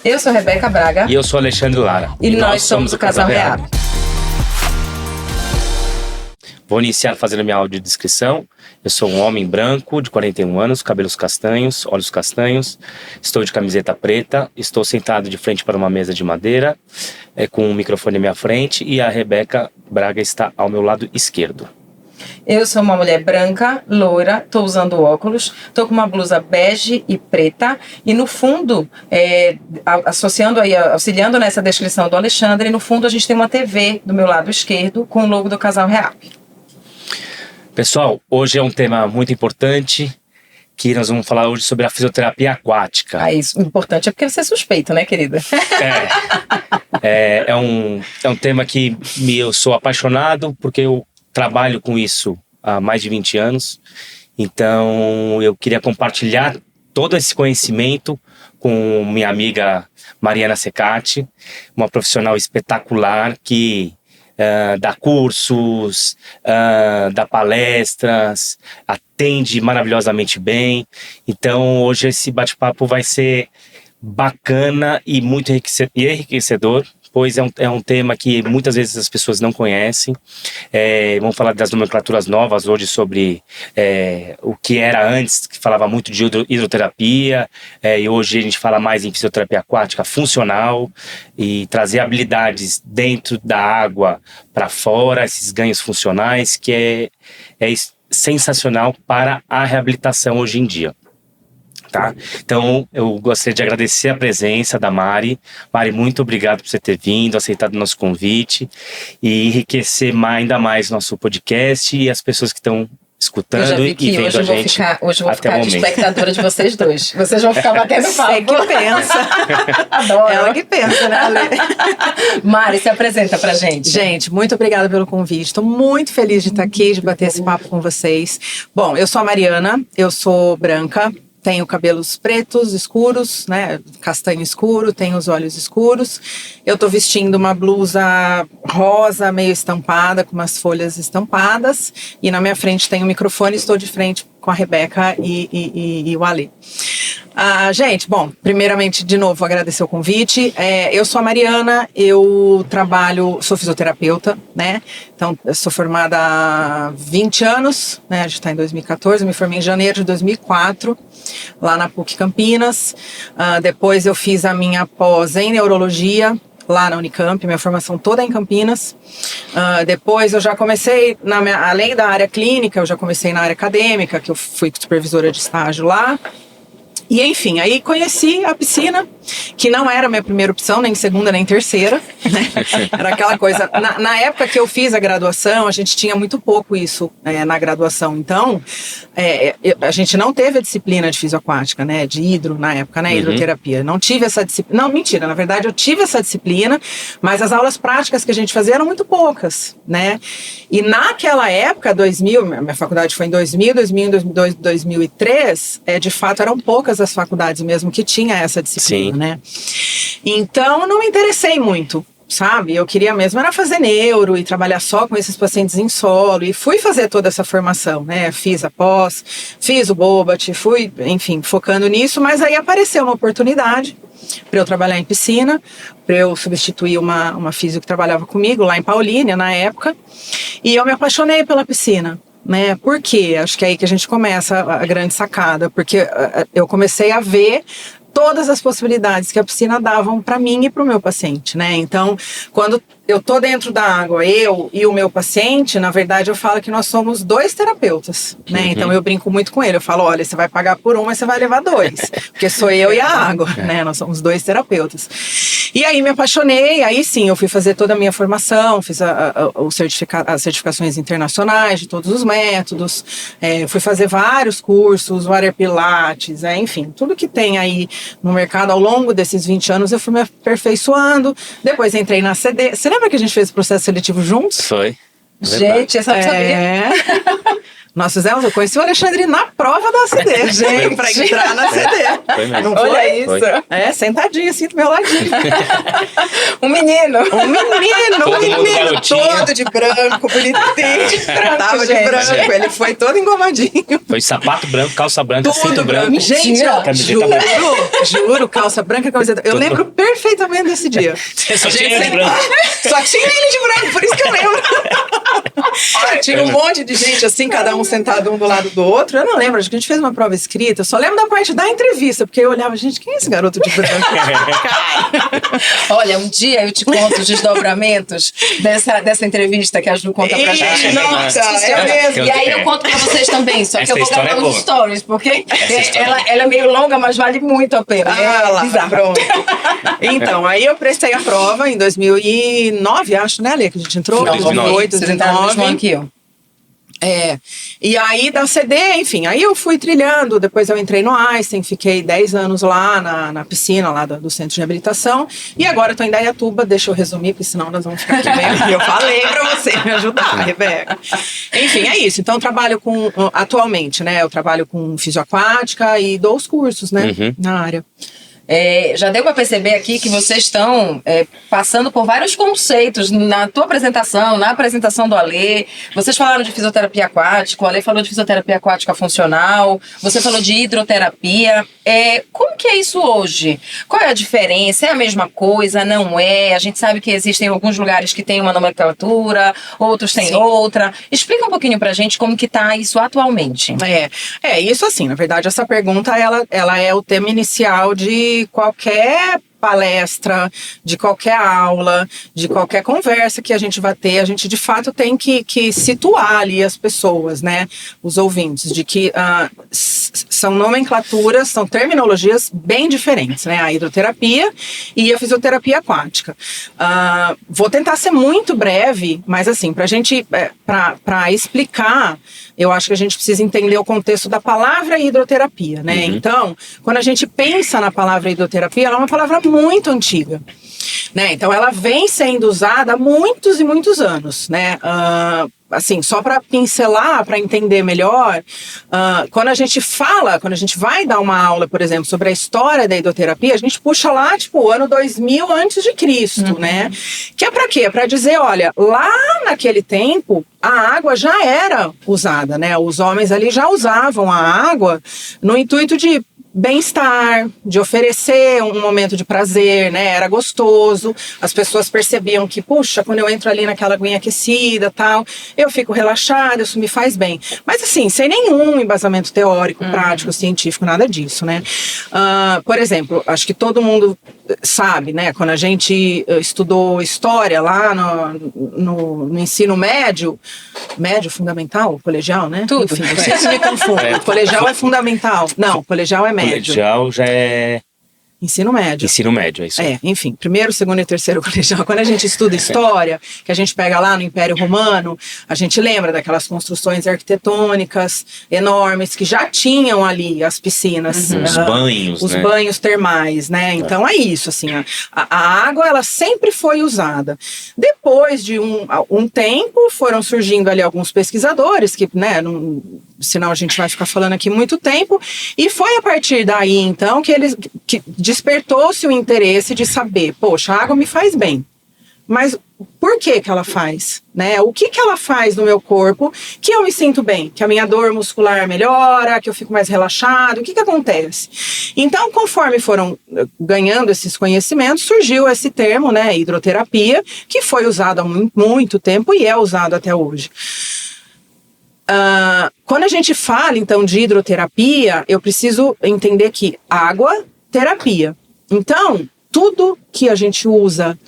Eu sou Rebeca Braga. E eu sou Alexandre Lara. E nós somos o Casal Rehab. Vou iniciar fazendo minha audiodescrição. Eu sou um homem branco, de 41 anos, cabelos castanhos, olhos castanhos. Estou de camiseta preta, estou sentado de frente para uma mesa de madeira, com um microfone à minha frente, e a Rebeca Braga está ao meu lado esquerdo. Eu sou uma mulher branca, loira, estou usando óculos, estou com uma blusa bege e preta, e no fundo, auxiliando nessa descrição do Alexandre, no fundo a gente tem uma TV do meu lado esquerdo com o logo do Casal Rehab. Pessoal, hoje é um tema muito importante, que nós vamos falar hoje sobre a fisioterapia aquática. Isso, importante é porque você é suspeito, né, querida? É um tema que eu sou apaixonado, porque eu trabalho com isso há mais de 20 anos. Então, eu queria compartilhar todo esse conhecimento com minha amiga Mariana Secati, uma profissional espetacular que dá cursos, dá palestras, atende maravilhosamente bem. Então, hoje esse bate-papo vai ser bacana e muito enriquecedor, pois é um tema que muitas vezes as pessoas não conhecem. Vamos falar das nomenclaturas novas hoje sobre o que era antes, que falava muito de hidroterapia, e hoje a gente fala mais em fisioterapia aquática funcional, e trazer habilidades dentro da água para fora, esses ganhos funcionais, que é sensacional para a reabilitação hoje em dia. Tá? Então, eu gostaria de agradecer a presença da Mari. Mari, muito obrigado por você ter vindo, aceitado o nosso convite e enriquecer ainda mais nosso podcast e as pessoas que estão escutando e vendo a gente. Hoje eu vou ficar de espectadora de vocês dois. Vocês vão ficar batendo papo. Você que pensa. Adoro. Ela que pensa, né, Ale? Mari, se apresenta pra gente. Gente, muito obrigada pelo convite. Estou muito feliz de estar aqui, de bater esse papo com vocês. Bom, eu sou a Mariana, eu sou branca. Tenho cabelos pretos, escuros, né, castanho escuro, tenho os olhos escuros. Eu tô vestindo uma blusa rosa, meio estampada, com umas folhas estampadas. E na minha frente tem um microfone, estou de frente com a Rebeca e o Ale. Gente, bom, primeiramente, de novo, agradecer o convite. Eu sou a Mariana, eu sou fisioterapeuta, né? Então, eu sou formada há 20 anos, né? A gente está em 2014, eu me formei em janeiro de 2004, lá na PUC Campinas. Depois eu fiz a minha pós em neurologia, lá na Unicamp, minha formação toda é em Campinas. Depois eu já comecei, além da área clínica, eu já comecei na área acadêmica, que eu fui supervisora de estágio lá. E enfim, aí conheci a piscina, que não era a minha primeira opção, nem segunda, nem terceira, né? Era aquela coisa, na época que eu fiz a graduação, a gente tinha muito pouco isso na graduação, então a gente não teve a disciplina de fisioaquática, né, de hidro na época, né, hidroterapia, não tive essa disciplina, não, mentira, na verdade eu tive essa disciplina, mas as aulas práticas que a gente fazia eram muito poucas, né, e naquela época, minha faculdade foi em 2000, 2002, 2003, de fato eram poucas as faculdades mesmo que tinha essa disciplina, Sim. né? Então, não me interessei muito, sabe? Eu queria mesmo era fazer neuro e trabalhar só com esses pacientes em solo, e fui fazer toda essa formação, né? Fiz a pós, fiz o Bobat, fui, enfim, focando nisso, mas aí apareceu uma oportunidade para eu trabalhar em piscina, para eu substituir uma físio que trabalhava comigo lá em Paulínia, na época, e eu me apaixonei pela piscina. Né? Por quê? Acho que é aí que a gente começa a grande sacada, porque eu comecei a ver todas as possibilidades que a piscina davam para mim e para o meu paciente, né? Então, quando eu tô dentro da água, eu e o meu paciente, na verdade eu falo que nós somos dois terapeutas, né? Então eu brinco muito com ele, eu falo, olha, você vai pagar por um, mas você vai levar dois, porque sou eu e a água, né? Nós somos dois terapeutas. E aí me apaixonei, aí sim, eu fui fazer toda a minha formação, fiz as certificações internacionais de todos os métodos, fui fazer vários cursos, Water Pilates, enfim, tudo que tem aí no mercado ao longo desses 20 anos eu fui me aperfeiçoando, depois entrei na CD. Você lembra que a gente fez o processo seletivo juntos? Foi. Gente, essa eu não sabia. Nós fizemos, eu conheci o Alexandre na prova da CD, gente, pra entrar na CD. Foi mesmo. Não foi? Olha isso. Sentadinho assim do meu ladinho. Um menino. Todo mundo garotinho. todo de branco, bonitinho. Tava de gente. branco, ele foi todo engomadinho. Foi sapato branco, calça branca, cinto Tudo branco. branco. Gente, ó, Camiseta branca. juro, calça branca, camiseta. Eu lembro perfeitamente desse dia. Você só A gente tinha ele sempre- branco. Só tinha ele de branco, por isso que eu lembro. Tinha um monte de gente assim, cada um sentado um do lado do outro. Eu não lembro, acho que a gente fez uma prova escrita. Eu só lembro da parte da entrevista, porque eu olhava, gente, quem é esse garoto de branco? Olha, um dia eu te conto os desdobramentos dessa entrevista que a Ju conta pra gente. Nossa, É mesmo. E aí eu conto pra vocês também, só que Essa eu vou história gravar é uns boa. stories, porque história ela é meio longa, mas vale muito a pena. Ah, lá, bizarro. pronto. Então, aí eu prestei a prova em 2009, acho, né, Lê, que a gente entrou? Não, 2008, vocês entraram no mesmo ano 2009. que eu. E aí da CD, enfim, aí eu fui trilhando, depois eu entrei no Einstein, fiquei 10 anos lá na piscina lá do centro de reabilitação, e agora eu tô em Indaiatuba, deixa eu resumir, porque senão nós vamos ficar aqui mesmo. Eu falei pra você me ajudar, Rebeca. Enfim, é isso, então eu trabalho atualmente, né, eu trabalho com fisioaquática e dou os cursos, né, na área. Já deu para perceber aqui que vocês estão passando por vários conceitos na tua apresentação, na apresentação do Alê. Vocês falaram de fisioterapia aquática, o Alê falou de fisioterapia aquática funcional, você falou de hidroterapia. Como que é isso hoje? Qual é a diferença? É a mesma coisa? Não é? A gente sabe que existem alguns lugares que têm uma nomenclatura, outros têm outra. Explica um pouquinho pra gente como que tá isso atualmente. Isso assim, na verdade essa pergunta ela é o tema inicial de qualquer palestra, de qualquer aula, de qualquer conversa que a gente vai ter, a gente de fato tem que situar ali as pessoas, né, os ouvintes, de que são nomenclaturas, são terminologias bem diferentes, né, a hidroterapia e a fisioterapia aquática. Vou tentar ser muito breve, mas assim, pra gente, pra explicar, eu acho que a gente precisa entender o contexto da palavra hidroterapia, né, então, quando a gente pensa na palavra hidroterapia, ela é uma palavra muito antiga, né? Então ela vem sendo usada há muitos e muitos anos, né? Assim, só para pincelar, para entender melhor, quando a gente vai dar uma aula, por exemplo, sobre a história da hidroterapia, a gente puxa lá, tipo, o ano 2000 antes de Cristo, né? Que é para quê? É para dizer, olha, lá naquele tempo, a água já era usada, né? Os homens ali já usavam a água no intuito de bem-estar, de oferecer um momento de prazer, né? Era gostoso, as pessoas percebiam que, puxa, quando eu entro ali naquela aguinha aquecida, tal, eu fico relaxada, isso me faz bem. Mas assim, sem nenhum embasamento teórico, prático, científico, nada disso, né? Por exemplo, acho que todo mundo sabe, né? Quando a gente estudou história lá no ensino médio fundamental, colegial, né? Tudo. Enfim, eu sempre me confundo. Colegial é fundamental. Não, colegial é médio. Colegial já é Ensino médio. ensino médio, é isso aí. Enfim, primeiro, segundo e terceiro colegial. Quando a gente estuda história, que a gente pega lá no Império Romano, a gente lembra daquelas construções arquitetônicas enormes que já tinham ali as piscinas. Os banhos, os né? banhos termais, né? Então é isso, assim, a água, ela sempre foi usada. Depois de um tempo, foram surgindo ali alguns pesquisadores que, né, senão a gente vai ficar falando aqui muito tempo, e foi a partir daí, então, que despertou-se o interesse de saber, poxa, a água me faz bem, mas por que ela faz, né? O que ela faz no meu corpo que eu me sinto bem, que a minha dor muscular melhora, que eu fico mais relaxado, o que acontece? Então, conforme foram ganhando esses conhecimentos, surgiu esse termo, né, hidroterapia, que foi usado há muito tempo e é usado até hoje. Quando a gente fala, então, de hidroterapia, eu preciso entender que água, terapia. Então, tudo que a gente usa,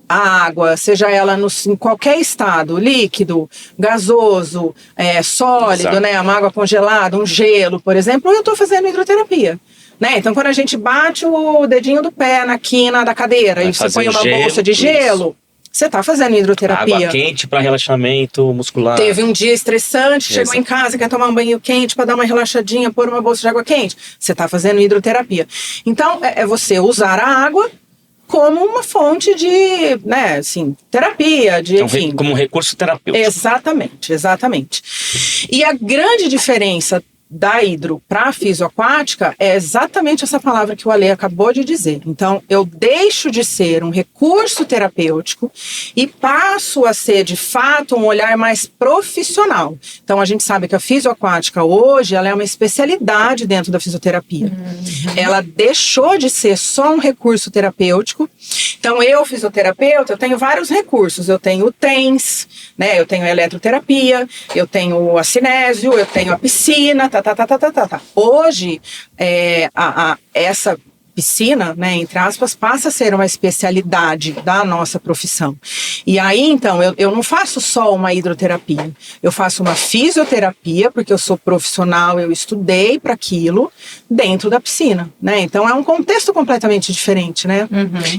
a água, seja ela em qualquer estado, líquido, gasoso, sólido, Exato. né, uma água congelada, um gelo, por exemplo, eu estou fazendo hidroterapia. Né? Então, quando a gente bate o dedinho do pé na quina da cadeira Vai e você fazer põe uma gelo, bolsa de gelo, você está fazendo hidroterapia. Água quente para relaxamento muscular. Teve um dia estressante, chegou Exato. em casa, quer tomar um banho quente para dar uma relaxadinha, pôr uma bolsa de água quente. Você está fazendo hidroterapia. Então, é você usar a água como uma fonte de, né, assim, terapia, de, Então, enfim. como um recurso terapêutico. Exatamente, exatamente. E a grande diferença da hidro para a fisioaquática é exatamente essa palavra que o Ale acabou de dizer. Então, eu deixo de ser um recurso terapêutico e passo a ser, de fato, um olhar mais profissional. Então, a gente sabe que a fisioaquática hoje, ela é uma especialidade dentro da fisioterapia. Ela deixou de ser só um recurso terapêutico. Então, eu, fisioterapeuta, eu tenho vários recursos. Eu tenho o TENS, né? Eu tenho a eletroterapia, eu tenho a cinésio, eu tenho a piscina, Hoje, essa piscina, né, entre aspas, passa a ser uma especialidade da nossa profissão. E aí, então, eu não faço só uma hidroterapia, eu faço uma fisioterapia, porque eu sou profissional, eu estudei para aquilo, dentro da piscina, né? Então, é um contexto completamente diferente, né?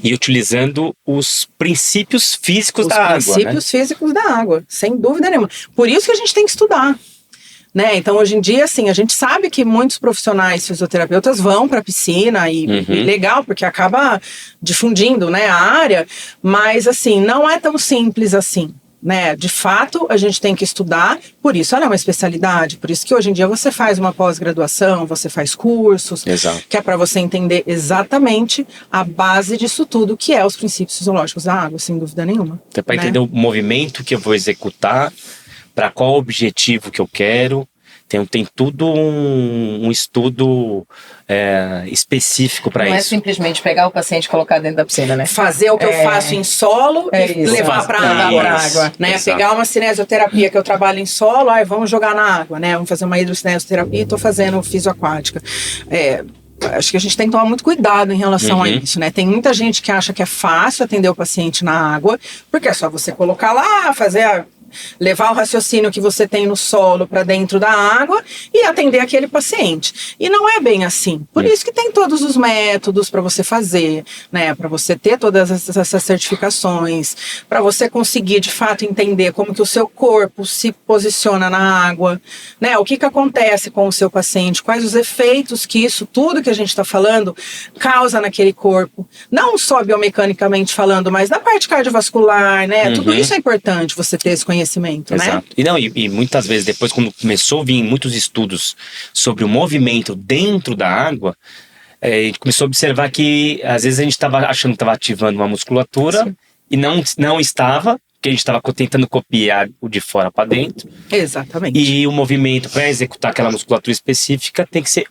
E utilizando os princípios físicos da água, Os princípios físicos da água, sem dúvida nenhuma. Por isso que a gente tem que estudar. Né? Então, hoje em dia, assim, a gente sabe que muitos profissionais fisioterapeutas vão para a piscina e legal, porque acaba difundindo, né, a área, mas, assim, não é tão simples assim. Né? De fato, a gente tem que estudar, por isso ela é uma especialidade, por isso que hoje em dia você faz uma pós-graduação, você faz cursos, Exato. que é para você entender exatamente a base disso tudo, que é os princípios fisiológicos da água, sem dúvida nenhuma. Então, para né? entender o movimento que eu vou executar, para qual objetivo que eu quero, tem tudo um estudo específico para isso. Não é simplesmente pegar o paciente e colocar dentro da piscina, né? Fazer o que eu faço em solo e levar para a água. Né? Exato. Pegar uma cinesioterapia que eu trabalho em solo, vamos jogar na água, né? Vamos fazer uma hidrocinesioterapia e estou fazendo fisioaquática. Acho que a gente tem que tomar muito cuidado em relação a isso, né? Tem muita gente que acha que é fácil atender o paciente na água, porque é só você colocar lá, levar o raciocínio que você tem no solo para dentro da água e atender aquele paciente. E não é bem assim. Por isso que tem todos os métodos para você fazer, né? Para você ter todas essas certificações, para você conseguir de fato entender como que o seu corpo se posiciona na água, né? O que acontece com o seu paciente, quais os efeitos que isso, tudo que a gente está falando, causa naquele corpo. Não só biomecanicamente falando, mas na parte cardiovascular, né? Tudo isso é importante você ter esse conhecimento, Exato. né? E muitas vezes, depois, quando começou a vir muitos estudos sobre o movimento dentro da água, a gente começou a observar que, às vezes, a gente estava achando que estava ativando uma musculatura. Sim. E não estava, porque a gente estava tentando copiar o de fora para dentro. Exatamente. E o movimento para executar aquela musculatura específica tem que ser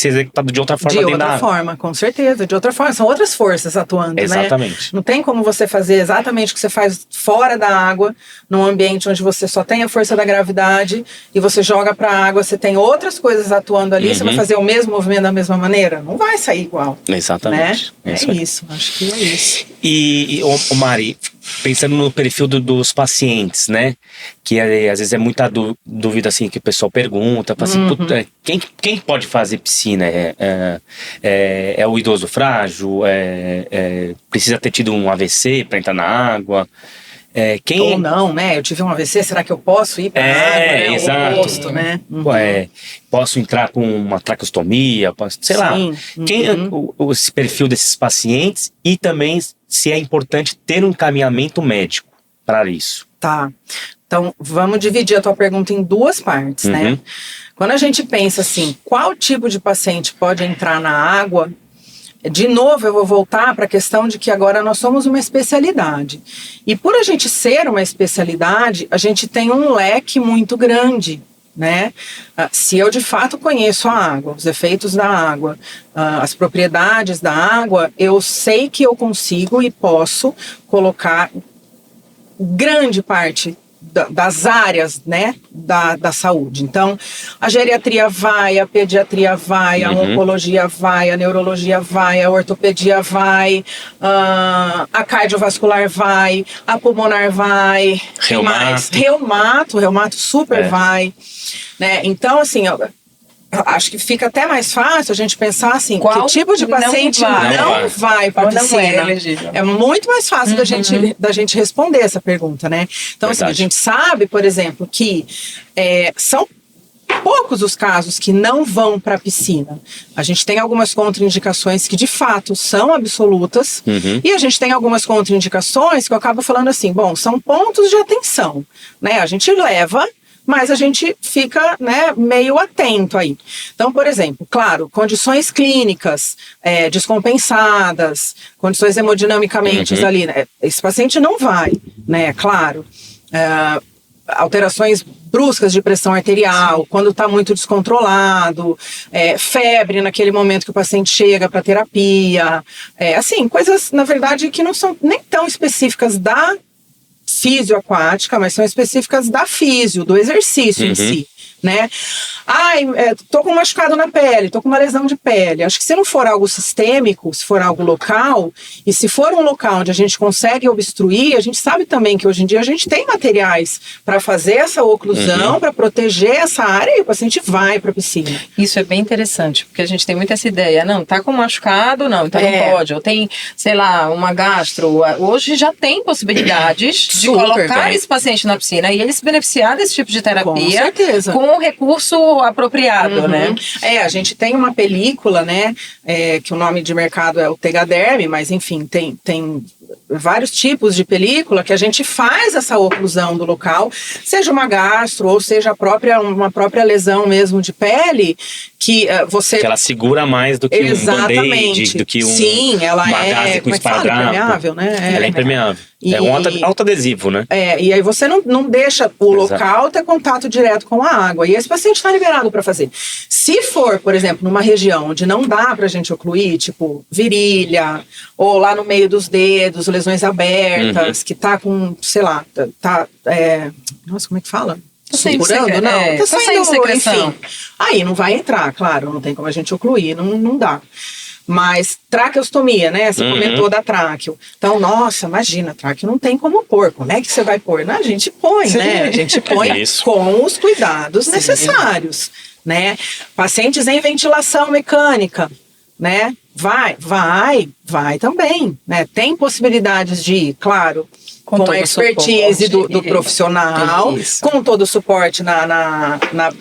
executado de outra forma dentro da água. De outra forma, com certeza, de outra forma. São outras forças atuando, Exatamente. Né? Não tem como você fazer exatamente o que você faz fora da água, num ambiente onde você só tem a força da gravidade e você joga para a água, você tem outras coisas atuando ali, você vai fazer o mesmo movimento da mesma maneira? Não vai sair igual. Exatamente. Né? É isso, acho que é isso. E Mari, pensando no perfil dos pacientes, né? Que às vezes é muita dúvida assim que o pessoal pergunta, assim, quem pode fazer piscina? É o idoso frágil? Precisa ter tido um AVC para entrar na água? Ou não, né? Eu tive um AVC, será que eu posso ir para a água? Né? Exato. O oposto, né? Posso entrar com uma traqueostomia? Sei lá. Esse perfil desses pacientes e também se é importante ter um encaminhamento médico para isso. Tá. Então, vamos dividir a tua pergunta em duas partes, né? Quando a gente pensa assim, qual tipo de paciente pode entrar na água? De novo, eu vou voltar para a questão de que agora nós somos uma especialidade. E por a gente ser uma especialidade, a gente tem um leque muito grande, né? Se eu de fato conheço a água, os efeitos da água, as propriedades da água, eu sei que eu consigo e posso colocar grande parte das áreas, né, da saúde. Então, a geriatria vai, a pediatria vai, a oncologia vai, a neurologia vai, a ortopedia vai, a cardiovascular vai, a pulmonar vai, reumato super vai, né? Então, assim, acho que fica até mais fácil a gente pensar assim, que tipo de paciente não vai para a piscina. É muito mais fácil da gente responder essa pergunta, né? Então, assim, a gente sabe, por exemplo, que são poucos os casos que não vão para a piscina. A gente tem algumas contraindicações que de fato são absolutas, e a gente tem algumas contraindicações que eu acabo falando assim, bom, são pontos de atenção, né? A gente leva, mas a gente fica, né, meio atento aí. Então, por exemplo, claro, condições clínicas descompensadas, condições hemodinamicamente ali, né, esse paciente não vai, né, claro. Alterações bruscas de pressão arterial, quando está muito descontrolado, febre naquele momento que o paciente chega para terapia, assim, coisas, na verdade, que não são nem tão específicas da fisioaquática, mas são específicas da físio, do exercício em si, né? Ai, tô com um machucado na pele, tô com uma lesão de pele. Acho que se não for algo sistêmico, se for algo local, e se for um local onde a gente consegue obstruir, a gente sabe também que hoje em dia a gente tem materiais para fazer essa oclusão, para proteger essa área, e o paciente vai para a piscina. Isso é bem interessante, porque a gente tem muito essa ideia, não, tá com machucado, não, então não pode. Ou tem, sei lá, uma gastro. Hoje já tem possibilidades de colocar esse paciente na piscina e ele se beneficiar desse tipo de terapia. Com certeza. Com o recurso apropriado, né? A gente tem uma película, né, que o nome de mercado é o Tegaderm, mas enfim, tem vários tipos de película que a gente faz essa oclusão do local, seja uma gastro ou seja uma própria lesão mesmo de pele, que você... Que ela segura mais do que um band-aid, do que uma gaze com esparadrapo. Impermeável, né? Ela é impermeável. É um autoadesivo, né? E aí você não deixa o local ter contato direto com a água. E esse paciente está liberado para fazer. Se for, por exemplo, numa região onde não dá pra gente ocluir, tipo virilha, ou lá no meio dos dedos, lesões abertas, que tá com, sei lá, nossa, como é que fala? Supurando, não? Tá saindo secreção. Enfim. Aí não vai entrar, claro, não tem como a gente ocluir, não dá. Mas traqueostomia, né? Você comentou da tráqueo. Então, nossa, imagina, tráqueo não tem como pôr. Como é que você vai pôr? Não, a gente põe, né? A gente põe com os cuidados necessários, né? Pacientes em ventilação mecânica, né? Vai também, né? Tem possibilidades de ir, claro, com a expertise do profissional, com todo o suporte na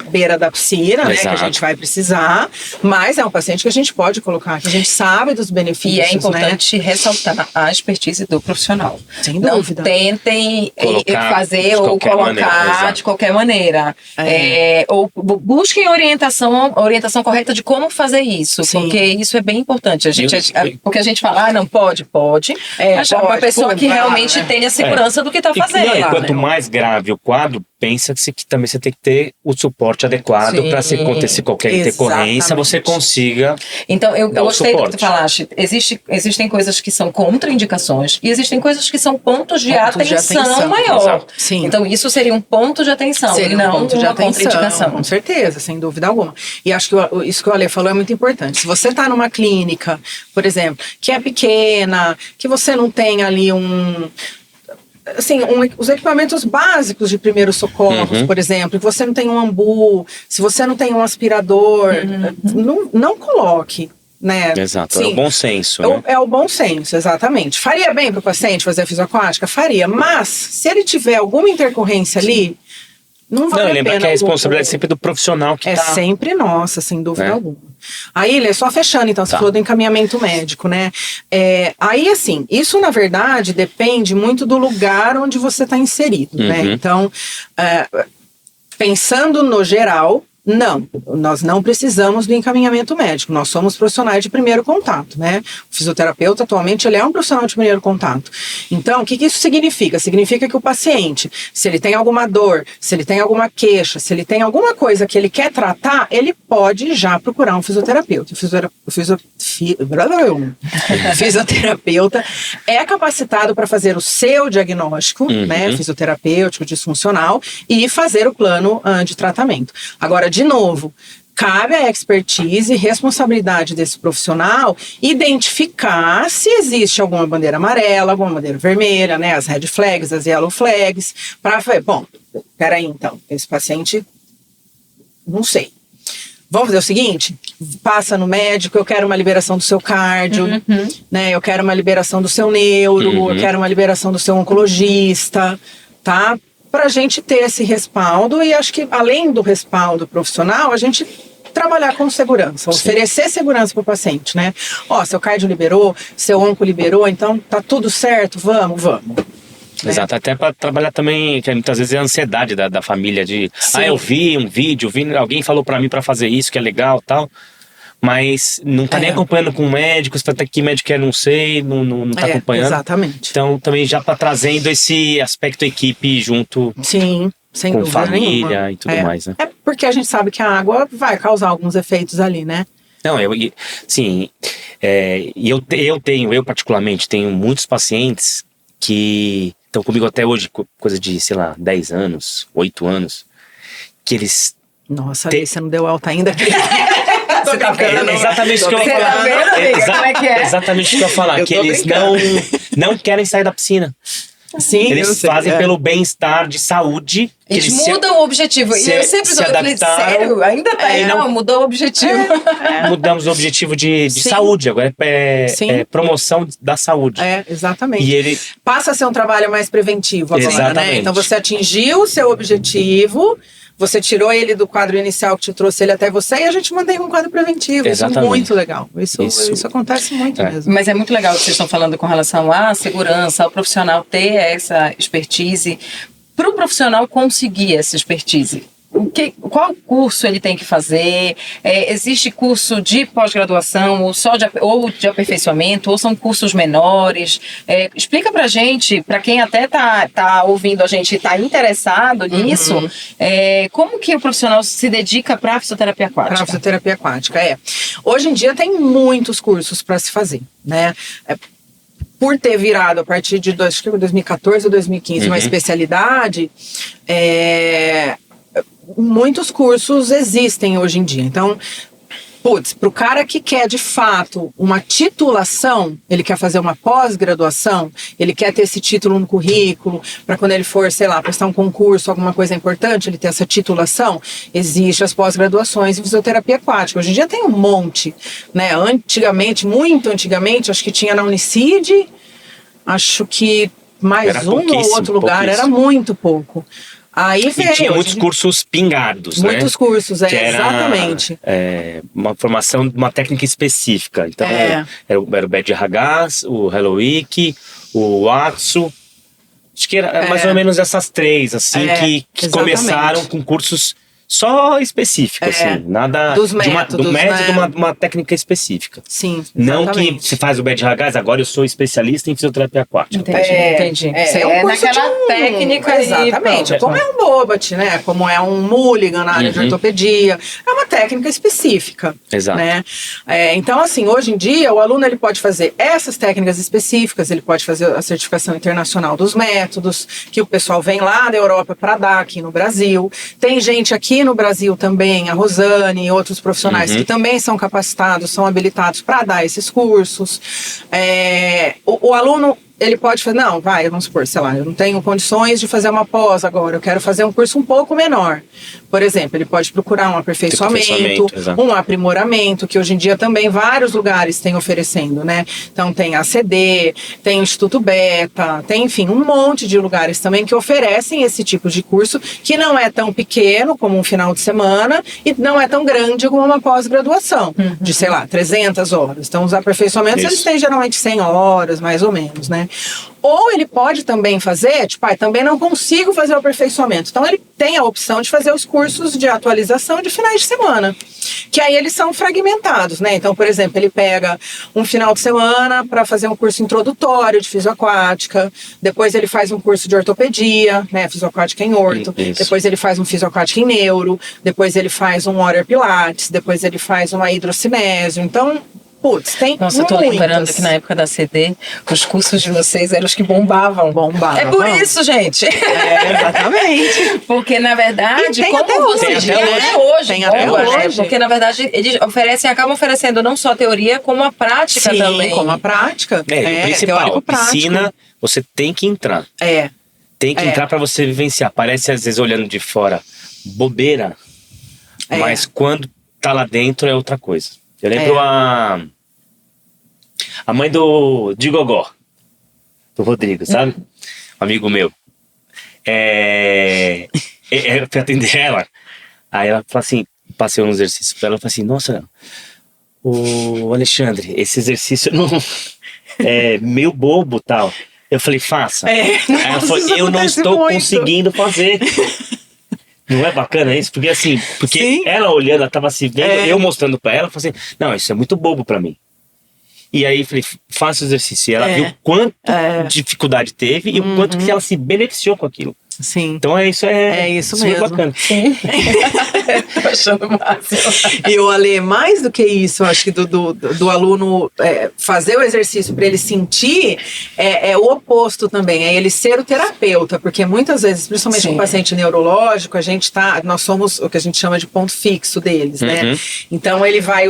beira da piscina, né, que a gente vai precisar, mas é um paciente que a gente pode colocar, que a gente sabe dos benefícios. E é importante ressaltar a expertise do profissional. Sem dúvida. Não tentem fazer ou colocar de qualquer maneira. Ou busquem orientação correta de como fazer isso, porque isso é bem importante. Porque a gente fala, não pode. Mas uma pessoa que realmente tenha segurança do que está fazendo. E quanto mais grave o quadro, pensa-se que também você tem que ter o suporte adequado para se acontecer qualquer intercorrência, você consiga. Então, eu gostei do que tu falaste. Existem coisas que são contraindicações e existem coisas que são pontos de atenção maior. Sim. Então, isso seria um ponto de atenção, e não uma contraindicação. Com certeza, sem dúvida alguma. E acho que isso que o Ale falou é muito importante. Se você está numa clínica, por exemplo, que é pequena, que você não tem ali os equipamentos básicos de primeiros socorros, por exemplo, que você não tem um ambu, se você não tem um aspirador, não coloque, né? Exato, sim, é o bom senso, né? É o bom senso, exatamente. Faria bem para o paciente fazer a fisioaquática? Faria, mas se ele tiver alguma intercorrência ali, não vale a pena. Lembra que a responsabilidade é sempre do profissional que tá... sempre nossa, sem dúvida alguma. Aí, Lê, só fechando, então, você falou do encaminhamento médico, né? Aí, assim, isso, na verdade, depende muito do lugar onde você está inserido, né? Então, pensando no geral, nós não precisamos do encaminhamento médico, nós somos profissionais de primeiro contato, né? O fisioterapeuta, atualmente, ele é um profissional de primeiro contato. Então, o que isso significa? Significa que o paciente, se ele tem alguma dor, se ele tem alguma queixa, se ele tem alguma coisa que ele quer tratar, ele pode já procurar um fisioterapeuta. O fisioterapeuta é capacitado para fazer o seu diagnóstico, né, fisioterapêutico, disfuncional, e fazer o plano de tratamento. Agora, de novo, cabe a expertise e responsabilidade desse profissional identificar se existe alguma bandeira amarela, alguma bandeira vermelha, né, as red flags, as yellow flags, para falar, bom, peraí então, esse paciente, não sei. Vamos fazer o seguinte, passa no médico, eu quero uma liberação do seu cardio, né, eu quero uma liberação do seu neuro, eu quero uma liberação do seu oncologista, tá? para a gente ter esse respaldo e acho que além do respaldo profissional, a gente trabalhar com segurança, oferecer segurança para o paciente, né? Ó, seu cardio liberou, seu onco liberou, então tá tudo certo, vamos. Exato, até para trabalhar também, que muitas vezes é a ansiedade da família de, eu vi um vídeo, alguém falou para mim para fazer isso, que é legal, tal, mas não tá nem acompanhando com o médico, se tá que médico é, não sei, não tá acompanhando. Exatamente. Então também já tá trazendo esse aspecto equipe junto. Sim. Sem com dúvida família nenhuma. e tudo mais, né? É porque a gente sabe que a água vai causar alguns efeitos ali, né? Não, eu particularmente tenho muitos pacientes que estão comigo até hoje, coisa de, sei lá, 10 anos, 8 anos, que eles... Nossa, você não deu alta ainda? Você tá vendo? Exatamente o que eu ia falar. Você tá vendo, amiga? Como é que é? Exatamente o que eu ia falar, que eles não querem sair da piscina. Sim, eles fazem pelo bem-estar de saúde. Eles mudam o objetivo. E eu sempre falei, sério? Ainda tá aí? Não, mudou o objetivo. Mudamos o objetivo de saúde. Agora é promoção da saúde. Exatamente. E ele passa a ser um trabalho mais preventivo agora, exatamente. Né? Então você atingiu o seu objetivo, você tirou ele do quadro inicial que te trouxe ele até você e a gente mantém um quadro preventivo. Exatamente. Isso é muito legal. Isso acontece muito mesmo. Mas é muito legal o que vocês estão falando com relação à segurança, ao profissional ter essa expertise. Para o profissional conseguir essa expertise, qual curso ele tem que fazer? Existe curso de pós-graduação ou de aperfeiçoamento, ou são cursos menores? Explica pra gente, para quem até tá ouvindo a gente e tá interessado nisso, como que o profissional se dedica para a fisioterapia aquática? Para a fisioterapia aquática, Hoje em dia tem muitos cursos para se fazer, né? Por ter virado a partir de 2014 ou 2015 uma especialidade, muitos cursos existem hoje em dia. Então, para o cara que quer de fato uma titulação, ele quer fazer uma pós-graduação, ele quer ter esse título no currículo, para quando ele for, sei lá, prestar um concurso, alguma coisa importante, ele ter essa titulação, existe as pós-graduações em fisioterapia aquática. Hoje em dia tem um monte, né? Antigamente, muito antigamente, acho que tinha na Unicid, acho que mais um ou outro lugar, era muito pouco. Aí veio, e tinha muitos cursos pingados, muitos cursos, que exatamente. Uma formação de uma técnica específica. Então, era o BDRH, o Hello Week, o Watsu. Acho que era mais ou menos essas três, assim, que começaram com cursos só específicos, assim. Nada dos métodos, do método de uma técnica específica. Sim, não que você faz o BDRH, agora eu sou especialista em fisioterapia aquática. Entendi. É um curso naquela técnica. Exatamente. Como é um Bobat, né? Como é um Mulligan na área de ortopedia. É uma técnica específica. Exato. Né? Então, assim, hoje em dia, o aluno ele pode fazer essas técnicas específicas, ele pode fazer a certificação internacional dos métodos, que o pessoal vem lá da Europa para dar aqui no Brasil. Tem gente aqui no Brasil também, a Rosane e outros profissionais que também são capacitados, são habilitados para dar esses cursos. O aluno, ele pode fazer, vamos supor, sei lá, eu não tenho condições de fazer uma pós agora, eu quero fazer um curso um pouco menor. Por exemplo, ele pode procurar um aperfeiçoamento, um aprimoramento, que hoje em dia também vários lugares têm oferecendo, né? Então tem a ACD, tem o Instituto Beta, tem, enfim, um monte de lugares também que oferecem esse tipo de curso, que não é tão pequeno como um final de semana e não é tão grande como uma pós-graduação, de, sei lá, 300 horas. Então os aperfeiçoamentos, eles têm geralmente 100 horas, mais ou menos, né? Ou ele pode também fazer, também não consigo fazer o aperfeiçoamento. Então ele tem a opção de fazer os cursos de atualização de finais de semana, que aí eles são fragmentados, né? Então, por exemplo, ele pega um final de semana para fazer um curso introdutório de fisioaquática, depois ele faz um curso de ortopedia, né? Fisioaquática em orto, depois ele faz um fisioaquática em neuro, depois ele faz um water pilates, depois ele faz uma hidrocinésio. Então, tem Nossa, eu tô lembrando que na época da CD, os cursos de vocês eram os que bombavam. É por isso, gente. Exatamente. Porque, na verdade, tem como até vocês... Tem até hoje. Porque, na verdade, eles acabam oferecendo não só a teoria, como a prática também. Como a prática. O principal, piscina, você tem que entrar. Tem que entrar para você vivenciar. Parece, às vezes, olhando de fora, bobeira. Mas quando tá lá dentro, é outra coisa. Eu lembro a mãe de Gogó, do Rodrigo, sabe? Um amigo meu. Eu fui atender ela. Aí ela falou assim, passei um exercício pra ela, falou assim, nossa, o Alexandre, esse exercício não é meio bobo e tal. Eu falei, faça. Aí ela falou, eu não estou conseguindo fazer. Não é bacana isso? Porque assim, Sim. ela olhando, ela tava se vendo, eu mostrando pra ela, falei assim, não, isso é muito bobo pra mim. E aí falei, faça o exercício. E ela viu quanto dificuldade teve e o quanto que ela se beneficiou com aquilo. Sim. Então isso isso mesmo. É bacana. Sim. Tô achando o máximo. E o Ale, mais do que isso, eu acho que do aluno fazer o exercício para ele sentir, é o oposto também, é ele ser o terapeuta, porque muitas vezes, principalmente com paciente neurológico, nós somos o que a gente chama de ponto fixo deles, né? Então ele vai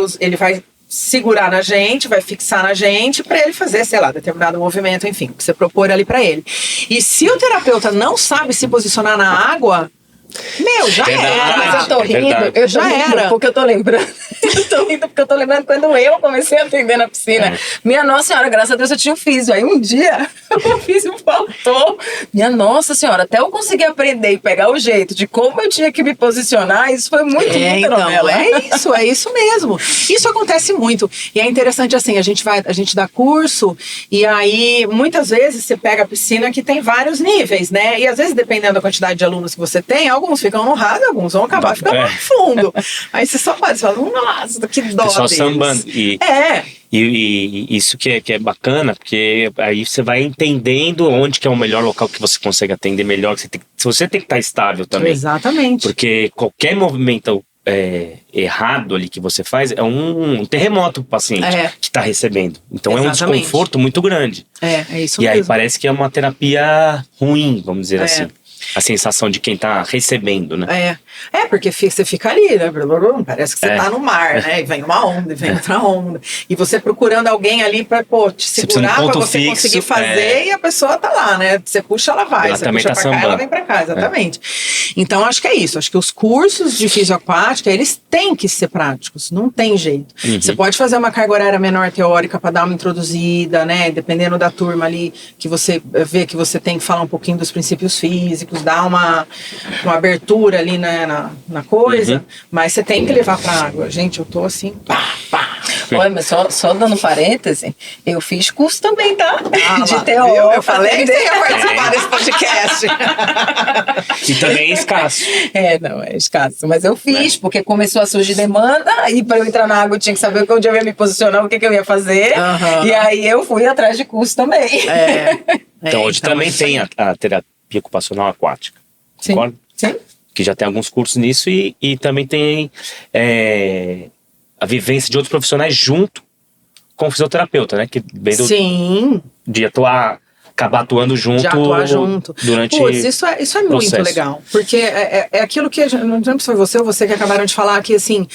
segurar na gente, vai fixar na gente para ele fazer, sei lá, determinado movimento, enfim, o que você propor ali para ele. E se o terapeuta não sabe se posicionar na água, já era. Mas eu tô rindo, porque eu tô lembrando. Eu tô rindo porque eu tô lembrando quando eu comecei a atender na piscina. Minha Nossa Senhora, graças a Deus eu tinha um físio. Aí um dia o físio faltou. Minha Nossa Senhora, até eu conseguir aprender e pegar o jeito de como eu tinha que me posicionar, isso foi muito novela. É isso mesmo. Isso acontece muito. E é interessante assim, a gente dá curso e aí muitas vezes você pega a piscina que tem vários níveis, né? E às vezes, dependendo da quantidade de alunos que você tem, alguns ficam no raso, alguns vão acabar ficando no fundo. Aí você só fala, nossa, que dó pessoal deles. Sambando. E isso que é bacana, porque aí você vai entendendo onde que é o melhor local que você consegue atender melhor. Se você tem que estar estável também. Exatamente. Porque qualquer movimento errado ali que você faz é um terremoto pro paciente que está recebendo. Então é um desconforto muito grande. É isso mesmo. E aí mesmo. parece que é uma terapia ruim, vamos dizer assim. A sensação de quem tá recebendo, né? Porque você fica ali, né? Parece que você tá no mar, né? E vem uma onda, e vem outra onda. E você procurando alguém ali pra, te segurar, pra você conseguir fazer, e a pessoa tá lá, né? Você puxa, ela vai. Você puxa pra cá, ela vem pra cá, exatamente. Então, acho que é isso. Acho que os cursos de fisioaquática, eles têm que ser práticos. Não tem jeito. Você pode fazer uma carga horária menor teórica pra dar uma introduzida, né? Dependendo da turma ali, que você vê que você tem que falar um pouquinho dos princípios físicos, dar uma abertura ali, né, na coisa, mas você tem que levar pra água. Gente, eu tô assim, Olha, mas só dando parêntese, eu fiz curso também, tá? De teoria. Eu falei que você ia participar desse podcast. E também é escasso. Não, é escasso. Mas eu fiz, porque começou a surgir demanda, e para eu entrar na água eu tinha que saber onde eu ia me posicionar, o que eu ia fazer. E aí eu fui atrás de curso também. Então hoje também tem a terapia ocupacional aquática. Sim. Concorda? Sim. Que já tem alguns cursos nisso e também tem a vivência de outros profissionais junto com o fisioterapeuta, né? Que vem de acabar atuando junto. De atuar junto. Durante isso é muito legal. Porque é aquilo que, não lembro se foi você ou você que acabaram de falar aqui, assim,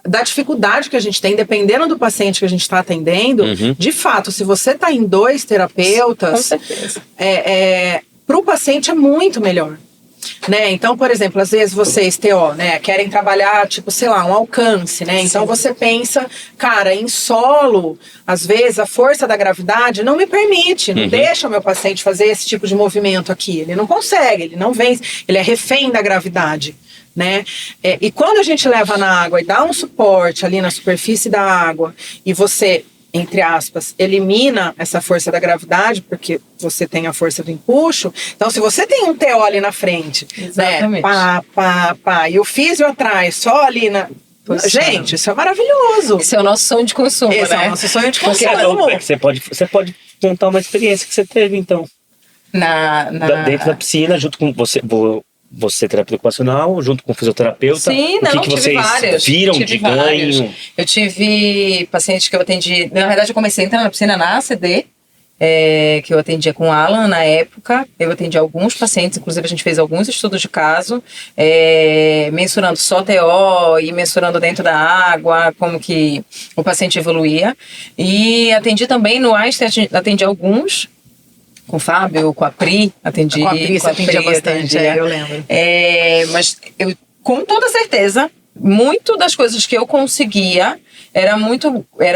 da dificuldade que a gente tem, dependendo do paciente que a gente está atendendo, de fato, se você está em 2 terapeutas, com certeza. Para o paciente é muito melhor. Né? Então, por exemplo, às vezes vocês, TO, né, querem trabalhar, tipo, sei lá, um alcance, né? Então você pensa, cara, em solo, às vezes a força da gravidade não me permite, não deixa o meu paciente fazer esse tipo de movimento aqui. Ele não consegue, ele não vence, ele é refém da gravidade. Né? E quando a gente leva na água e dá um suporte ali na superfície da água e você, entre aspas, elimina essa força da gravidade, porque você tem a força do empuxo. Então, se você tem um TO ali na frente, né, pá, e o físio atrás, só ali na... Gente, isso é maravilhoso. Esse é o nosso sonho de consumo, Esse né? é o nosso sonho de consumo. Você pode contar uma experiência que você teve, então. Dentro da piscina, junto com você terapeuta ocupacional, junto com o fisioterapeuta. Sim, o que vocês vários. viram de ganho? Eu tive pacientes que eu atendi... Na verdade, eu comecei a entrar na piscina na ACD, que eu atendia com o Alan na época. Eu atendi alguns pacientes, inclusive a gente fez alguns estudos de caso, mensurando só TO e mensurando dentro da água, como que o paciente evoluía. E atendi também no Einstein, atendi alguns, com o Fábio, com a Pri, atendi. Com a Pri você atendia bastante, eu lembro. Mas eu, com toda certeza, muito das coisas que eu conseguia,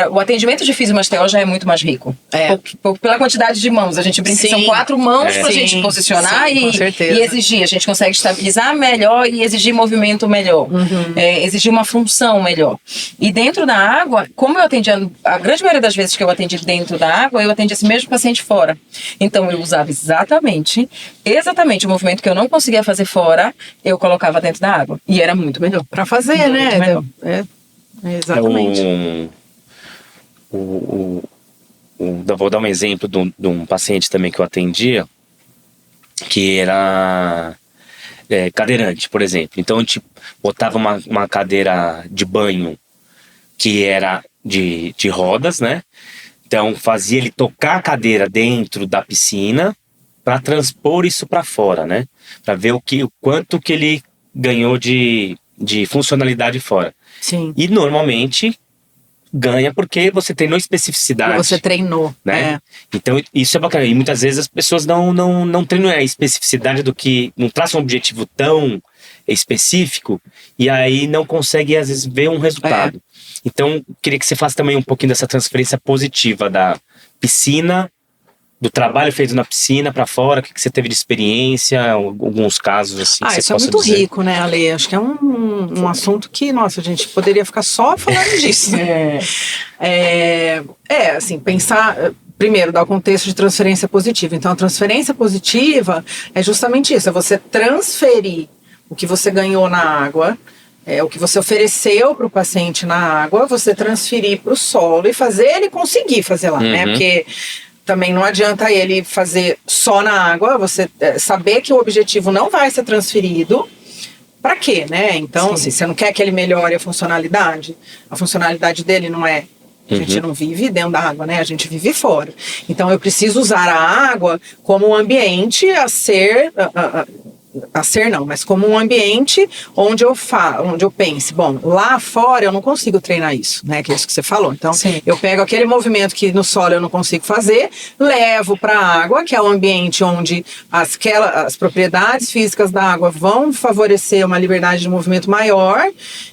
o atendimento de fisiomasteo já é muito mais rico. Pela quantidade de mãos. A gente brinca que são 4 mãos pra gente posicionar e exigir. A gente consegue estabilizar melhor e exigir movimento melhor. Exigir uma função melhor. E dentro da água, como eu atendia, a grande maioria das vezes que eu atendi dentro da água, eu atendia esse mesmo paciente fora. Então eu usava exatamente o movimento que eu não conseguia fazer fora, eu colocava dentro da água. E era muito melhor. Pra fazer, né? Exatamente. Vou dar um exemplo de um paciente também que eu atendia, que era cadeirante, por exemplo. Então a gente botava uma cadeira de banho que era de rodas, né? Então fazia ele tocar a cadeira dentro da piscina para transpor isso para fora, né? Para ver o quanto que ele ganhou de funcionalidade fora. Sim. E normalmente ganha porque você treinou especificidade. Você treinou, né? Então isso é bacana. E muitas vezes as pessoas não treinam a especificidade não traçam um objetivo tão específico e aí não consegue às vezes ver um resultado. Então queria que você faça também um pouquinho dessa transferência positiva da piscina, do trabalho feito na piscina para fora, o que você teve de experiência, alguns casos assim. Que isso é muito rico, né, Ale? Acho que é um assunto que, nossa, a gente poderia ficar só falando disso. Assim, pensar. Primeiro, dar o contexto de transferência positiva. Então, a transferência positiva é justamente isso: é você transferir o que você ganhou na água, o que você ofereceu para o paciente na água, você transferir para o solo e fazer ele conseguir fazer lá, né? Porque também não adianta ele fazer só na água, você saber que o objetivo não vai ser transferido. Para quê, né? Então, assim, você não quer que ele melhore a funcionalidade dele não é. A gente não vive dentro da água, né? A gente vive fora. Então, eu preciso usar a água como um ambiente mas como um ambiente onde eu pense, bom, lá fora eu não consigo treinar isso, né? Que é isso que você falou. Então, eu pego aquele movimento que no solo eu não consigo fazer, levo para a água, que é o ambiente onde as propriedades físicas da água vão favorecer uma liberdade de movimento maior,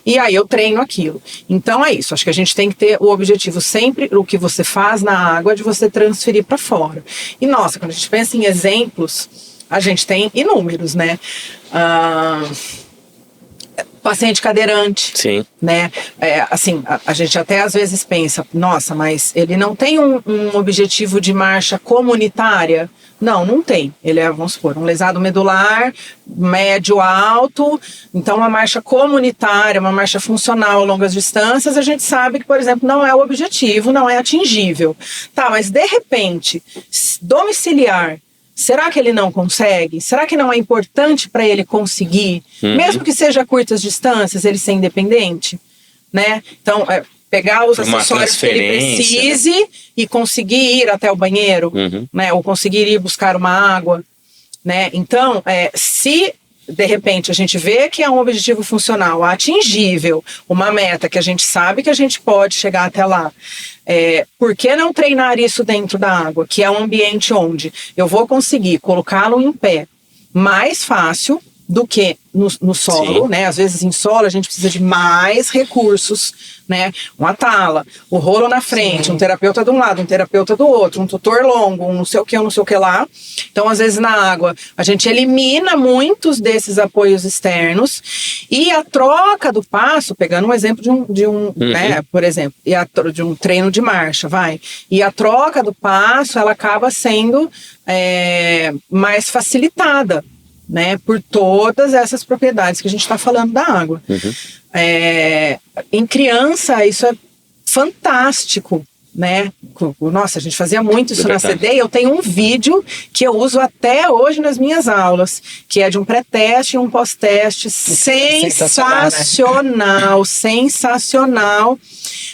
e aí eu treino aquilo. Então é isso, acho que a gente tem que ter o objetivo sempre, o que você faz na água, de você transferir para fora. E nossa, quando a gente pensa em exemplos, a gente tem inúmeros, né? Paciente cadeirante, né? Assim, a gente até às vezes pensa, nossa, mas ele não tem um objetivo de marcha comunitária? Não tem. Ele é, vamos supor, um lesado medular, médio alto, então uma marcha comunitária, uma marcha funcional a longas distâncias, a gente sabe que, por exemplo, não é o objetivo, não é atingível. Tá, mas de repente, domiciliar, será que ele não consegue? Será que não é importante para ele conseguir? Mesmo que seja a curtas distâncias, ele ser independente? Né? Então, pegar os acessórios que ele precise e conseguir ir até o banheiro, né? Ou conseguir ir buscar uma água. Né? Então, se de repente a gente vê que é um objetivo funcional atingível, uma meta que a gente sabe que a gente pode chegar até lá, por que não treinar isso dentro da água, que é um ambiente onde eu vou conseguir colocá-lo em pé mais fácil do que no solo, né? Às vezes em solo a gente precisa de mais recursos, né? Uma tala, o rolo na frente, um terapeuta de um lado, um terapeuta do outro, um tutor longo, um não sei o que lá. Então, às vezes na água a gente elimina muitos desses apoios externos e a troca do passo, pegando um exemplo de um né? Por exemplo, de um treino de marcha, e a troca do passo, ela acaba sendo mais facilitada, né, por todas essas propriedades que a gente está falando da água. Em criança, isso é fantástico, né? Nossa, a gente fazia muito isso na CD. Eu tenho um vídeo que eu uso até hoje nas minhas aulas, que é de um pré-teste e um pós-teste sensacional,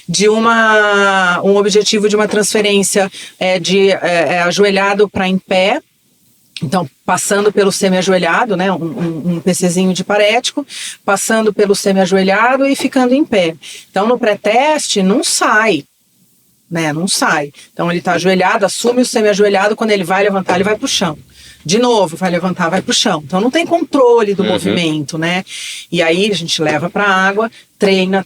de um objetivo de uma transferência de ajoelhado para em pé. Então, passando pelo semi-ajoelhado, né, um PCzinho de parético, passando pelo semi-ajoelhado e ficando em pé. Então, no pré-teste, não sai, né, não sai. Então, ele está ajoelhado, assume o semi-ajoelhado, quando ele vai levantar, ele vai para o chão. De novo, vai levantar, vai para o chão. Então, não tem controle do movimento, né? E aí, a gente leva para a água, treina,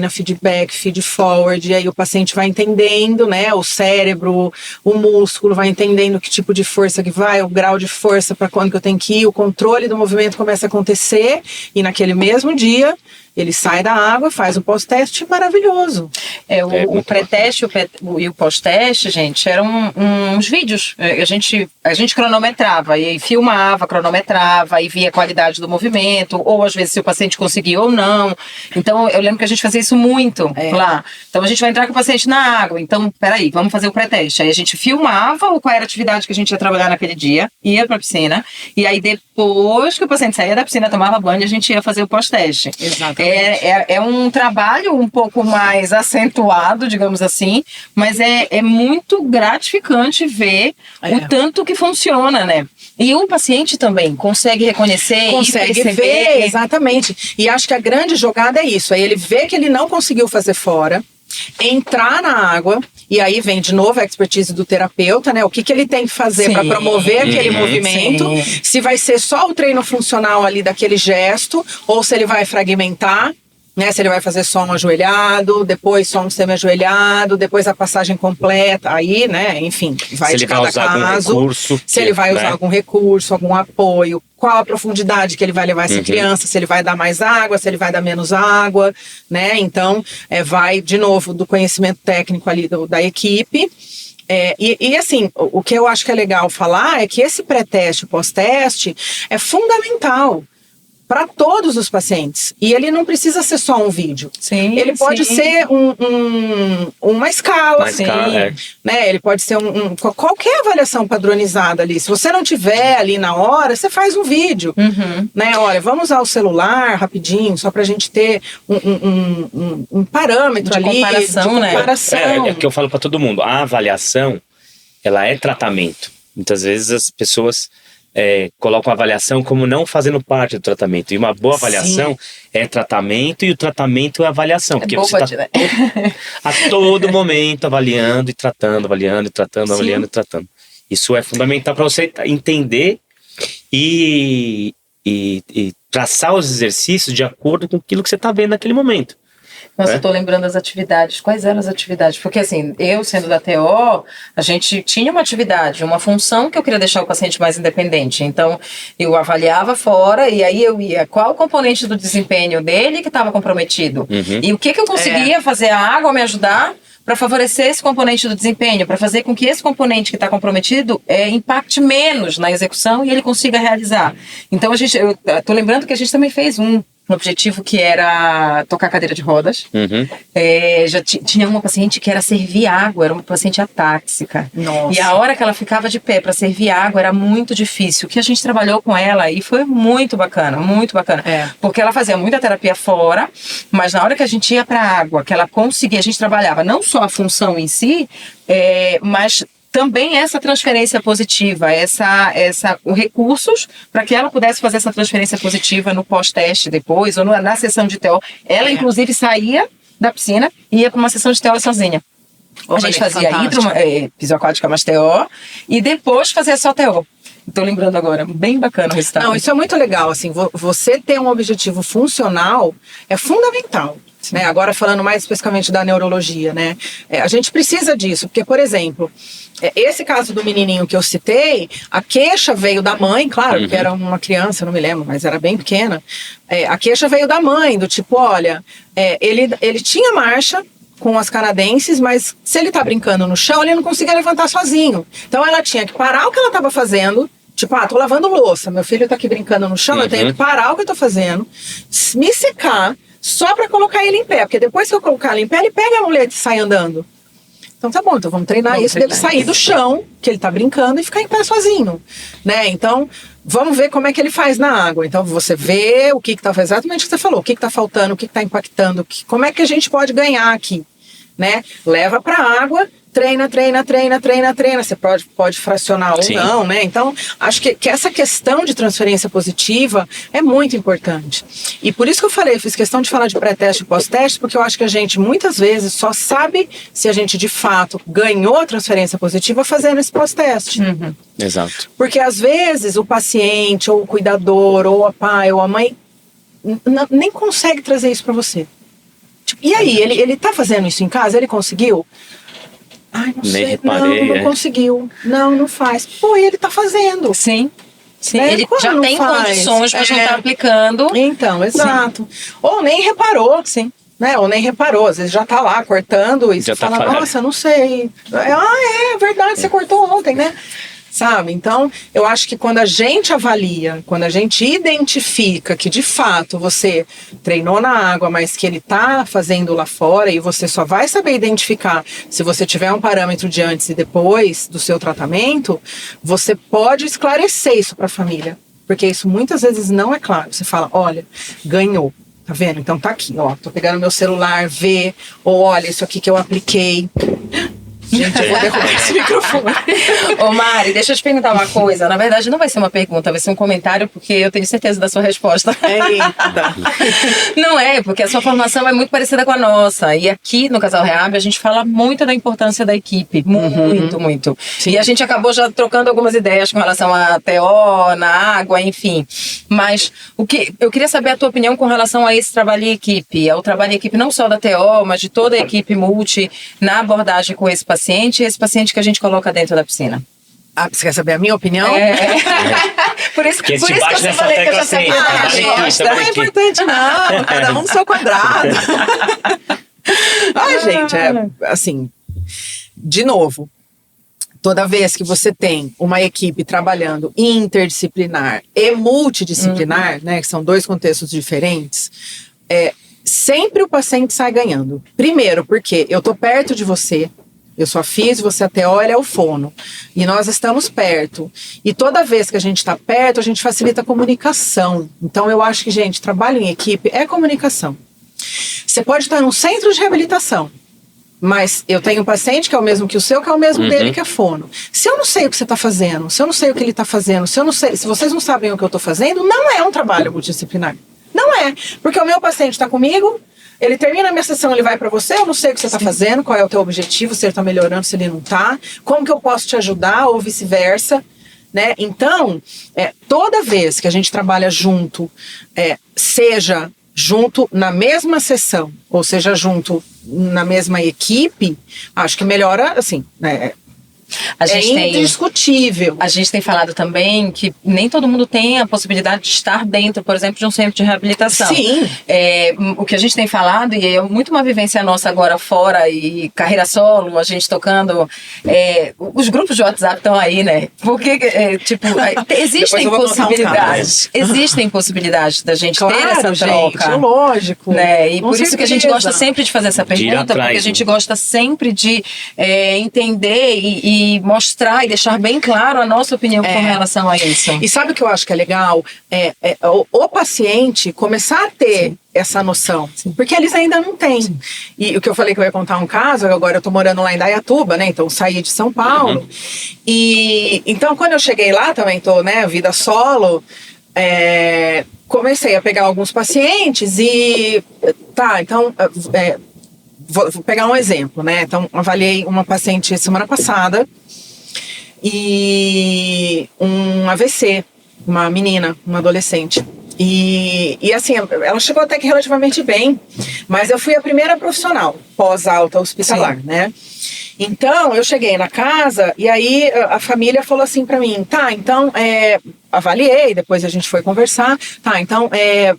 feedback, feed forward, e aí o paciente vai entendendo, né, o cérebro, o músculo, vai entendendo que tipo de força que vai, o grau de força para quando que eu tenho que ir, o controle do movimento começa a acontecer, e naquele mesmo dia, ele sai da água, faz o pós-teste maravilhoso. O pré-teste e o pós-teste, gente, eram uns vídeos. A gente cronometrava, e aí filmava, cronometrava, e via a qualidade do movimento, ou às vezes se o paciente conseguia ou não. Então, eu lembro que a gente fazia isso muito lá. Então, a gente vai entrar com o paciente na água. Então, peraí, vamos fazer o pré-teste. Aí a gente filmava qual era a atividade que a gente ia trabalhar naquele dia, ia pra piscina, e aí depois que o paciente saía da piscina, tomava banho, a gente ia fazer o pós-teste. Exatamente. É um trabalho um pouco mais acentuado, digamos assim, mas é muito gratificante ver o tanto que funciona, né? E o paciente também consegue reconhecer consegue e perceber. ver, exatamente. E acho que a grande jogada é isso, aí ele vê que ele não conseguiu fazer fora, entrar na água, e aí vem de novo a expertise do terapeuta, né? O que ele tem que fazer para promover aquele movimento, se vai ser só o treino funcional ali daquele gesto, ou se ele vai fragmentar, né? Se ele vai fazer só um ajoelhado, depois só um semi-ajoelhado, depois a passagem completa, aí, né? Enfim, vai de cada caso. Se ele vai usar algum recurso, algum apoio, qual a profundidade que ele vai levar essa criança, se ele vai dar mais água, se ele vai dar menos água, né? Então, vai, de novo, do conhecimento técnico ali da equipe. E assim, o que eu acho que é legal falar é que esse pré-teste e pós-teste é fundamental para todos os pacientes. E ele não precisa ser só um vídeo. Ele pode ser uma escala. Né? Ele pode ser qualquer avaliação padronizada ali. Se você não tiver ali na hora, você faz um vídeo. Né? Olha, vamos usar o celular rapidinho, só para a gente ter um parâmetro de ali. Comparação, de comparação. É o que eu falo para todo mundo. A avaliação, ela é tratamento. Muitas vezes as pessoas colocam a avaliação como não fazendo parte do tratamento. E uma boa avaliação é tratamento, e o tratamento é avaliação. Porque você está a todo momento avaliando e tratando, avaliando e tratando, avaliando e tratando. Isso é fundamental para você entender e traçar os exercícios de acordo com aquilo que você está vendo naquele momento. Nossa, eu tô lembrando das atividades. Quais eram as atividades? Porque assim, eu sendo da TO, a gente tinha uma atividade, uma função que eu queria deixar o paciente mais independente. Então, eu avaliava fora e aí eu ia, qual o componente do desempenho dele que estava comprometido? E o que eu conseguia fazer a água me ajudar para favorecer esse componente do desempenho, para fazer com que esse componente que está comprometido impacte menos na execução e ele consiga realizar. Então, eu tô lembrando que a gente também fez um objetivo que era tocar cadeira de rodas. Já tinha uma paciente que era servir água, era uma paciente atáxica. Nossa. E a hora que ela ficava de pé para servir água era muito difícil. O que a gente trabalhou com ela e foi muito bacana, muito bacana. Porque ela fazia muita terapia fora, mas na hora que a gente ia para a água, que ela conseguia, a gente trabalhava não só a função em si, mas também essa transferência positiva, recursos para que ela pudesse fazer essa transferência positiva no pós-teste depois, ou na sessão de TO. Ela, inclusive, saía da piscina e ia para uma sessão de TO sozinha. A gente fazia pisoaquática mais TO e depois fazia só TO. Estou lembrando agora, bem bacana o resultado. Não, isso é muito legal, assim, você ter um objetivo funcional é fundamental. Né? Agora falando mais especificamente da neurologia, né? A gente precisa disso, porque, por exemplo, esse caso do menininho que eu citei, a queixa veio da mãe, claro, porque era uma criança, eu não me lembro, mas era bem pequena. A queixa veio da mãe, do tipo, olha, ele tinha marcha com as canadenses, mas se ele tá brincando no chão, ele não conseguia levantar sozinho. Então ela tinha que parar o que ela estava fazendo, tipo, tô lavando louça, meu filho tá aqui brincando no chão, eu tenho que parar o que eu tô fazendo, me secar, só para colocar ele em pé, porque depois que eu colocar ele em pé, ele pega a muleta e sai andando. Então tá bom, então vamos treinar dele sair do chão, que ele tá brincando, e ficar em pé sozinho, né? Então, vamos ver como é que ele faz na água. Então, você vê o que tá, exatamente o que você falou, o que tá faltando, o que tá impactando, como é que a gente pode ganhar aqui, né? Leva pra água, treina. Você pode fracionar ou não, né? Então, acho que essa questão de transferência positiva é muito importante. E por isso que eu fiz questão de falar de pré-teste e pós-teste, porque eu acho que a gente, muitas vezes, só sabe se a gente, de fato, ganhou a transferência positiva fazendo esse pós-teste. Exato. Porque, às vezes, o paciente, ou o cuidador, ou a pai, ou a mãe, nem consegue trazer isso pra você. Tipo, e aí, ele tá fazendo isso em casa? Ele conseguiu? Ai, não sei. Reparei, não conseguiu. Não faz. Pô, e ele tá fazendo. Sim. Ele Quando já não tem faz? condições, mas não tá aplicando. Então, exato. Ou nem reparou. Sim. Né? Ou nem reparou, às vezes já tá lá cortando e Já você tá fala, nossa, não sei. É verdade, você cortou ontem, né? Sabe? Então, eu acho que quando a gente avalia, quando a gente identifica que de fato você treinou na água, mas que ele tá fazendo lá fora, e você só vai saber identificar se você tiver um parâmetro de antes e depois do seu tratamento, você pode esclarecer isso para a família. Porque isso muitas vezes não é claro. Você fala, olha, ganhou. Tá vendo? Então tá aqui, ó. Tô pegando meu celular, vê. Ou olha, isso aqui que eu apliquei. Gente, eu vou derrubar esse microfone. Ô Mari, deixa eu te perguntar uma coisa. Na verdade, não vai ser uma pergunta, vai ser um comentário, porque eu tenho certeza da sua resposta. Eita. Não é, porque a sua formação é muito parecida com a nossa. E aqui no Casal Rehab, a gente fala muito da importância da equipe. Muito. Sim. E a gente acabou já trocando algumas ideias com relação à TO, na água, enfim. Mas eu queria saber a tua opinião com relação a esse trabalho em equipe. Ao trabalho em equipe não só da TO, mas de toda a equipe multi na abordagem com esse paciente e esse paciente que a gente coloca dentro da piscina. Ah, você quer saber a minha opinião? Por isso que eu bate nessa falei que eu tecla já sabia sempre, da tá? resposta. Não é importante não, cada um no seu quadrado. Ai, gente, assim, de novo, toda vez que você tem uma equipe trabalhando interdisciplinar e multidisciplinar, né, que são dois contextos diferentes, sempre o paciente sai ganhando. Primeiro, porque eu tô perto de você, eu sou a físio, você é a TO, ele é o fono. E nós estamos perto. E toda vez que a gente está perto, a gente facilita a comunicação. Então, eu acho que, gente, trabalho em equipe é comunicação. Você pode estar num centro de reabilitação, mas eu tenho um paciente que é o mesmo que o seu, que é o mesmo dele, que é fono. Se eu não sei o que você está fazendo, se eu não sei o que ele está fazendo, se vocês não sabem o que eu estou fazendo, não é um trabalho multidisciplinar. Não é. Porque o meu paciente está comigo, ele termina a minha sessão, ele vai para você, eu não sei o que você está fazendo, qual é o teu objetivo, se ele está melhorando, se ele não está, como que eu posso te ajudar, ou vice-versa, né? Então, toda vez que a gente trabalha junto, seja junto na mesma sessão, ou seja junto na mesma equipe, acho que melhora, assim, né? Indiscutível. A gente tem falado também que nem todo mundo tem a possibilidade de estar dentro, por exemplo, de um centro de reabilitação. Sim. O que a gente tem falado, e é muito uma vivência nossa agora fora, e carreira solo, a gente tocando, os grupos de WhatsApp estão aí, né? Porque, existem possibilidades. Existem possibilidades da gente ter essa troca. Gente, lógico. Né? E Com por isso certeza. que a gente gosta sempre de fazer essa pergunta, porque a gente gosta sempre de entender e mostrar e deixar bem claro a nossa opinião com relação a isso. E sabe o que eu acho que é legal? O paciente começar a ter essa noção, porque eles ainda não têm. E o que eu falei que eu ia contar um caso, agora eu tô morando lá em Dayatuba, né? Então saí de São Paulo. E então quando eu cheguei lá, também tô, né, vida solo, comecei a pegar alguns pacientes e então vou pegar um exemplo, né? Então, avaliei uma paciente semana passada e um AVC, uma menina, uma adolescente. E assim, ela chegou até que relativamente bem, mas eu fui a primeira profissional pós-alta hospitalar, né? Então, eu cheguei na casa e aí a família falou assim pra mim, então, avaliei, depois a gente foi conversar, então,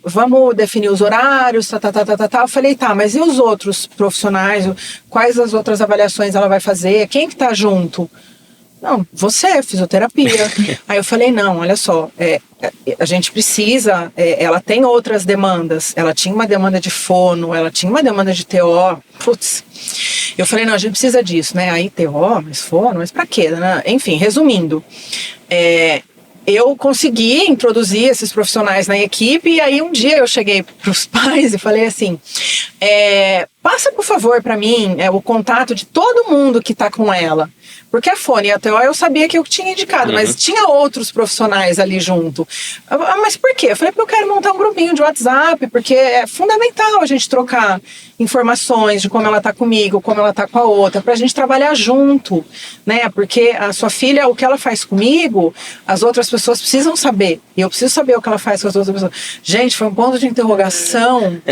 vamos definir os horários, Eu falei, mas e os outros profissionais? Quais as outras avaliações ela vai fazer? Quem que tá junto? Não, você, fisioterapia. Aí eu falei, não, olha só, a gente precisa, ela tem outras demandas, ela tinha uma demanda de fono, ela tinha uma demanda de TO, eu falei, não, a gente precisa disso, né, aí TO, mas fono, mas pra quê, né? Enfim, resumindo, eu consegui introduzir esses profissionais na equipe e aí um dia eu cheguei pros pais e falei assim, passa por favor pra mim o contato de todo mundo que tá com ela. Porque a fono e a TO eu sabia que eu tinha indicado, mas tinha outros profissionais ali junto. Mas por quê? Eu falei, porque eu quero montar um grupinho de WhatsApp, porque é fundamental a gente trocar informações de como ela tá comigo, como ela tá com a outra, pra gente trabalhar junto, né? Porque a sua filha, o que ela faz comigo, as outras pessoas precisam saber. E eu preciso saber o que ela faz com as outras pessoas. Gente, foi um ponto de interrogação.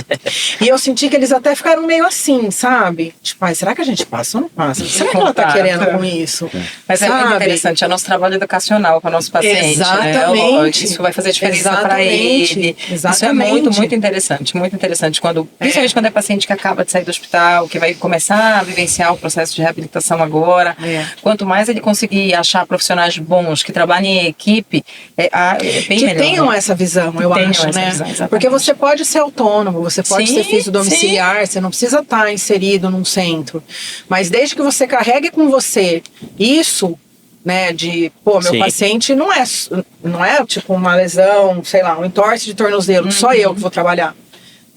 E eu senti que eles até ficaram meio assim, sabe? Tipo, será que a gente passa ou não passa? Será que ela tá querendo com isso? Mas é muito interessante, é o nosso trabalho educacional com o nosso paciente. Exatamente. Né? Isso vai fazer diferença para ele. Isso é muito interessante. Muito interessante. Principalmente quando é paciente que acaba de sair do hospital, que vai começar a vivenciar o processo de reabilitação agora. Quanto mais ele conseguir achar profissionais bons que trabalhem em equipe, é bem que melhor. Que tenham essa visão, eu acho, né? Visão, porque você pode ser autônomo, você pode ser físio domiciliar, você não precisa estar inserido num centro. Mas desde que você carregue com você isso, né, de, meu paciente não é tipo uma lesão, sei lá, um entorse de tornozelo, só eu que vou trabalhar.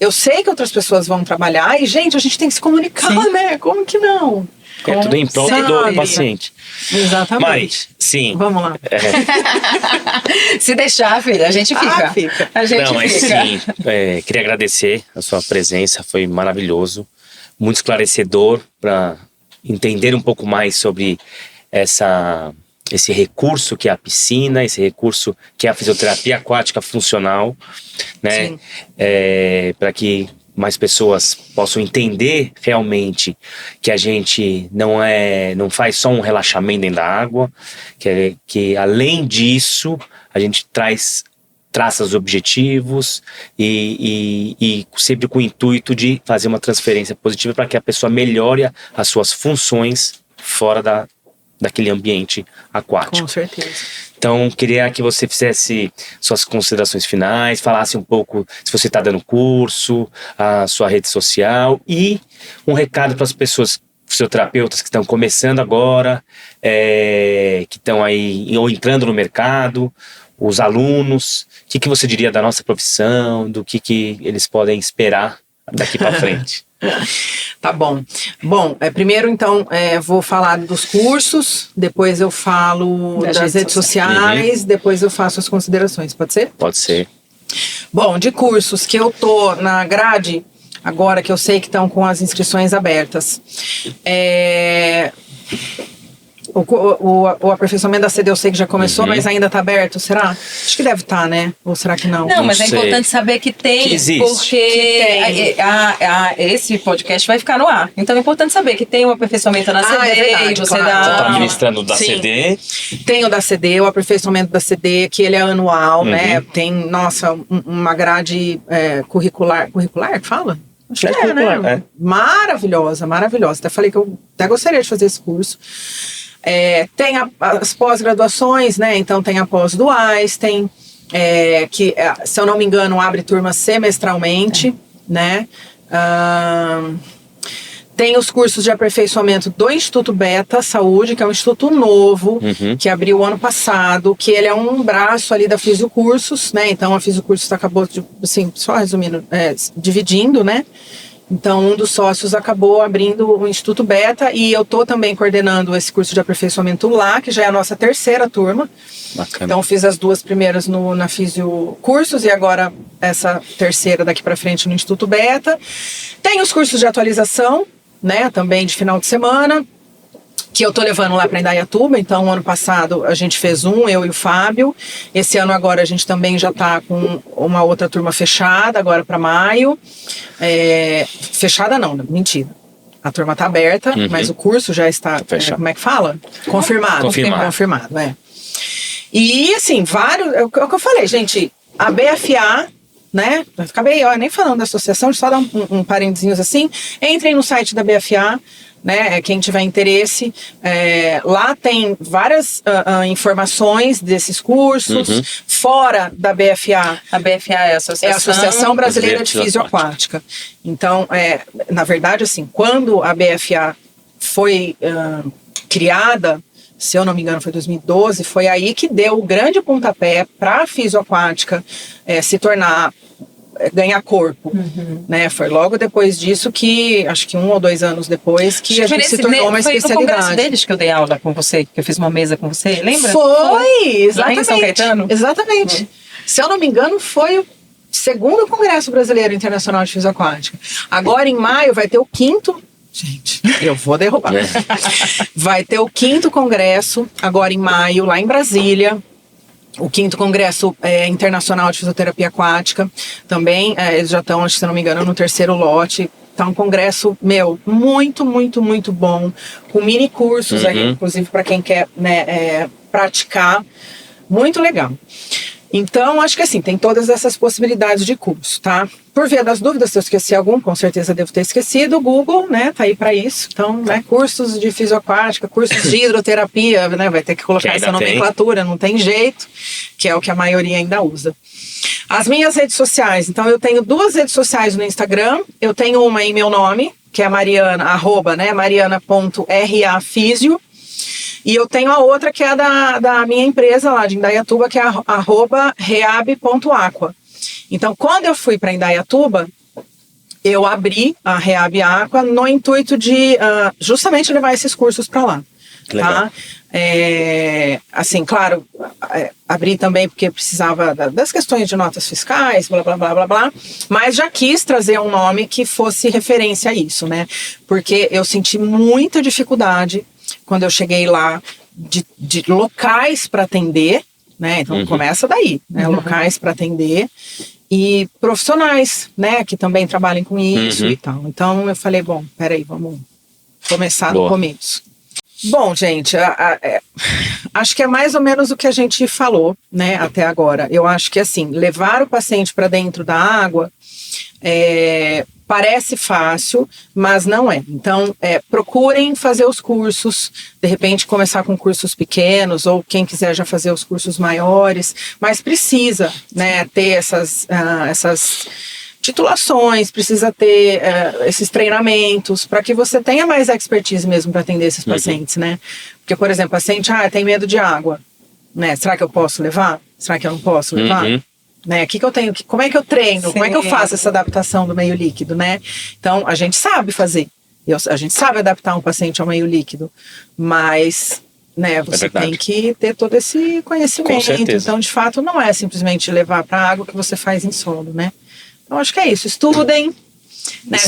Eu sei que outras pessoas vão trabalhar e, gente, a gente tem que se comunicar, né? Como que não? É tudo em prol do paciente. Exatamente. Mas, sim. Vamos lá. Se deixar, filha, a gente fica. Fica. A gente não, mas fica. sim. Queria agradecer a sua presença, foi maravilhoso. Muito esclarecedor para entender um pouco mais sobre esse recurso que é a piscina, esse recurso que é a fisioterapia aquática funcional, né? Para que mais pessoas possam entender realmente que a gente não faz só um relaxamento dentro da água, que além disso a gente traça os objetivos e sempre com o intuito de fazer uma transferência positiva para que a pessoa melhore as suas funções fora daquele ambiente aquático. Com certeza. Então, queria que você fizesse suas considerações finais, falasse um pouco se você está dando curso, a sua rede social e um recado para as pessoas, fisioterapeutas que estão começando agora, que estão aí ou entrando no mercado, os alunos. O que você diria da nossa profissão, do que eles podem esperar daqui para frente? Tá bom. Bom, primeiro então vou falar dos cursos, depois eu falo das redes sociais, depois eu faço as considerações, pode ser? Pode ser. Bom, de cursos que eu tô na grade, agora que eu sei que estão com as inscrições abertas. O aperfeiçoamento da CD eu sei que já começou, mas ainda está aberto, será? Acho que deve estar, né? Ou será que não? Não, mas é importante saber que tem, que existe. Porque esse podcast vai ficar no ar. Então é importante saber que tem um aperfeiçoamento na CD, é verdade, e você claro. dá... Você está administrando da Sim. CD? Tem o da CD, o aperfeiçoamento da CD, que ele é anual, né? Tem, nossa, uma grade curricular que fala? Acho que né? Maravilhosa. Até falei que eu até gostaria de fazer esse curso. Tem as pós-graduações, né? Então tem a pós-duais, tem que, se eu não me engano, abre turma semestralmente, né? Tem os cursos de aperfeiçoamento do Instituto Beta Saúde, que é um instituto novo, que abriu ano passado, que ele é um braço ali da Fisiocursos, né? Então a Fisiocursos acabou, assim, só resumindo, dividindo, né? Então, um dos sócios acabou abrindo o Instituto Beta e eu estou também coordenando esse curso de aperfeiçoamento lá, que já é a nossa terceira turma. Bacana. Então, fiz as 2 primeiras na Fisiocursos e agora essa terceira daqui para frente no Instituto Beta. Tem os cursos de atualização, né, também de final de semana, que eu tô levando lá para Indaiatuba. Então, ano passado a gente fez eu e o Fábio. Esse ano agora a gente também já tá com uma outra turma fechada, agora para maio. Fechada não, mentira. A turma tá aberta, mas o curso já está, como é que fala? Confirmado. E assim, vários, é o que eu falei, gente, a BFA, né? Acabei nem falando da associação, só dar um parentezinhos assim. Entrem no site da BFA, né? Quem tiver interesse, lá tem várias informações desses cursos. Fora da BFA, a BFA é a Associação Brasileira de Fisioaquática. Então, na verdade, assim, quando a BFA foi criada, se eu não me engano foi 2012, foi aí que deu o grande pontapé para a fisioaquática se tornar, ganhar corpo, né? Foi logo depois disso que, acho que 1 ou 2 anos depois, que a gente se tornou uma especialidade. Foi no congresso deles que eu dei aula com você, que eu fiz uma mesa com você, lembra? Foi, exatamente. Lá em São Caetano? Exatamente. Se eu não me engano, foi segundo Congresso Brasileiro Internacional de Fisioaquática. Agora, em maio, vai ter o 5º. Gente, eu vou derrubar. Vai ter o 5º congresso, agora em maio, lá em Brasília. O 5º Congresso Internacional de Fisioterapia Aquática. Também, eles já estão, se não me engano, no 3º lote. Tá um congresso, muito, muito, muito bom. Com mini cursos aí, inclusive para quem quer, né, praticar. Muito legal. Então, acho que assim, tem todas essas possibilidades de curso, tá? Por via das dúvidas, se eu esqueci algum, com certeza devo ter esquecido, o Google, né, tá aí para isso. Então, né, cursos de fisioaquática, cursos de hidroterapia, né, vai ter que colocar essa nomenclatura, não tem jeito, que é o que a maioria ainda usa. As minhas redes sociais, então eu tenho 2 redes sociais no Instagram, eu tenho uma em meu nome, que é Mariana, mariana.rafisio, e eu tenho a outra que é da minha empresa lá de Indaiatuba, que é @reab.aqua. Então, quando eu fui para Indaiatuba, eu abri a Reab Aqua no intuito de justamente levar esses cursos para lá. Tá? Assim, claro, abri também porque precisava das questões de notas fiscais, blá, blá, blá, blá, blá, mas já quis trazer um nome que fosse referência a isso, né? Porque eu senti muita dificuldade quando eu cheguei lá de locais para atender, né? Então começa daí, né? Locais para atender e profissionais, né? Que também trabalhem com isso e tal. Então eu falei, bom, peraí, vamos começar do começo. Bom, gente, acho que é mais ou menos o que a gente falou, né, até agora. Eu acho que, assim, levar o paciente para dentro da água parece fácil, mas não é. Então, procurem fazer os cursos, de repente começar com cursos pequenos, ou quem quiser já fazer os cursos maiores, mas precisa, né, ter essas titulações, precisa ter esses treinamentos para que você tenha mais expertise mesmo para atender esses pacientes, né? Porque, por exemplo, o paciente tem medo de água, né? Será que eu posso levar? Será que eu não posso levar? Né? Que eu tenho? Como é que eu treino? Sim. Como é que eu faço essa adaptação do meio líquido, né? Então, a gente sabe fazer. A gente sabe adaptar um paciente ao meio líquido, mas, né, você tem que ter todo esse conhecimento. Com certeza. Então, de fato, não é simplesmente levar para a água que você faz em solo, né? Então, acho que é isso. Estudem, né?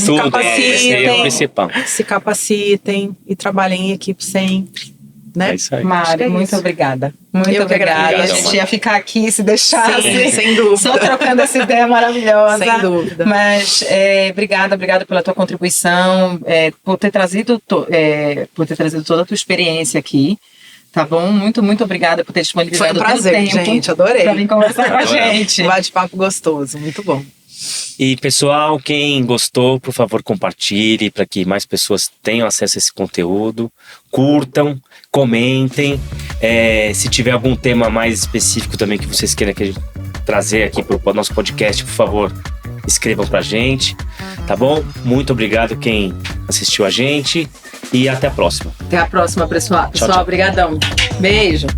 Se capacitem e trabalhem em equipe sempre. Né? É isso aí. Mari, muito obrigada. Muito obrigada. A gente ia ficar aqui se deixasse. Sim, sem dúvida. Só trocando essa ideia maravilhosa. Sem dúvida. Mas obrigada pela tua contribuição, por ter trazido toda a tua experiência aqui. Tá bom? Muito, muito obrigada por ter disponibilizado. Foi um prazer, gente. Adorei. Pra vir conversar com a gente. Um bate-papo gostoso. Muito bom. E pessoal, quem gostou, por favor, compartilhe para que mais pessoas tenham acesso a esse conteúdo. Curtam, comentem. Se tiver algum tema mais específico também que vocês queiram trazer aqui para o nosso podcast, por favor, escrevam pra gente. Tá bom? Muito obrigado quem assistiu a gente e até a próxima. Até a próxima, pessoal. Tchau, tchau. Obrigadão. Beijo.